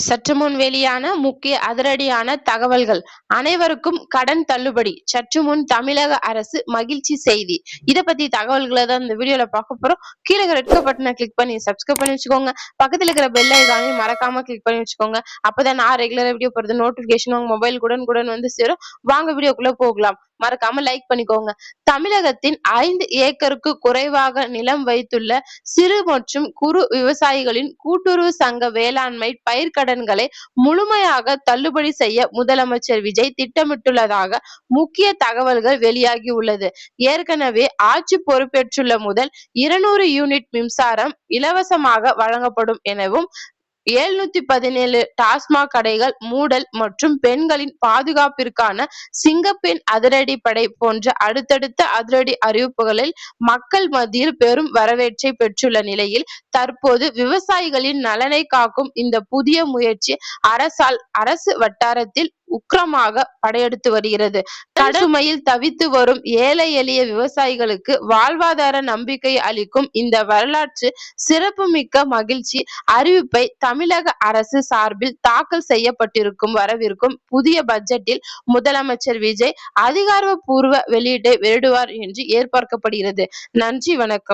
சற்று முன் வெளியான முக்கிய அதிரடியான தகவல்கள். அனைவருக்கும் கடன் தள்ளுபடி. சற்று முன் தமிழக அரசு மகிழ்ச்சி செய்தி. இத பத்தி தகவல்களை தான் இந்த வீடியோல பார்க்க போறோம். கீழ ரெட் கலர் பட்டனை கிளிக் பண்ணி சப்ஸ்கிரைப் பண்ணி வச்சுக்கோங்க. பக்கத்துல இருக்கிற பெல் ஐகானையும் மறக்காம கிளிக் பண்ணி வச்சுக்கோங்க. அப்பதான் நான் ரெகுலரா வீடியோ போடுறது நோட்டிபிகேஷன் உங்க மொபைல் உடனுக்குடன் வந்து சேரும். வாங்க வீடியோக்குள்ள போகலாம். மறக்காம லைக் பண்ணிக்கோங்க. தமிழகத்தின் 5 ஏக்கருக்கு குறைவாக நிலம் வைத்துள்ள சிறு மற்றும் குறு விவசாயிகளின் கூட்டுறவு சங்க வேளாண்மை பயிர்க்கடன்களை முழுமையாக தள்ளுபடி செய்ய முதலமைச்சர் விஜய் திட்டமிட்டுள்ளதாக முக்கிய தகவல்கள் வெளியாகி உள்ளது. ஏற்கனவே ஆட்சி பொறுப்பேற்றுள்ள முதல் 200 யூனிட் மின்சாரம் இலவசமாக வழங்கப்படும் எனவும் 717 டாஸ்மாக் கடைகள் மூடல் மற்றும் பெண்களின் பாதுகாப்பிற்கான சிங்கப்பெண் அதிரடிப்படை போன்ற அடுத்தடுத்த அதிரடி அறிவிப்புகளில் மக்கள் மத்தியில் பெரும் வரவேற்பை பெற்றுள்ள நிலையில் தற்போது விவசாயிகளின் நலனை காக்கும் இந்த புதிய முயற்சி அரசு வட்டாரத்தில் உக்கிரமாக படையெடுத்து வருகிறது. கடன் சுமையில் தவித்து வரும் ஏழை எளிய விவசாயிகளுக்கு வாழ்வாதார நம்பிக்கை அளிக்கும் இந்த வரலாற்று சிறப்புமிக்க மகிழ்ச்சி அறிவிப்பை தமிழக அரசு சார்பில் தாக்கல் செய்யப்பட்டிருக்கும் வரவிருக்கும் புதிய பட்ஜெட்டில் முதலமைச்சர் விஜய் அதிகாரப்பூர்வ வெளியீட்டை வெளியிடுவார் என்று எதிர்பார்க்கப்படுகிறது. நன்றி, வணக்கம்.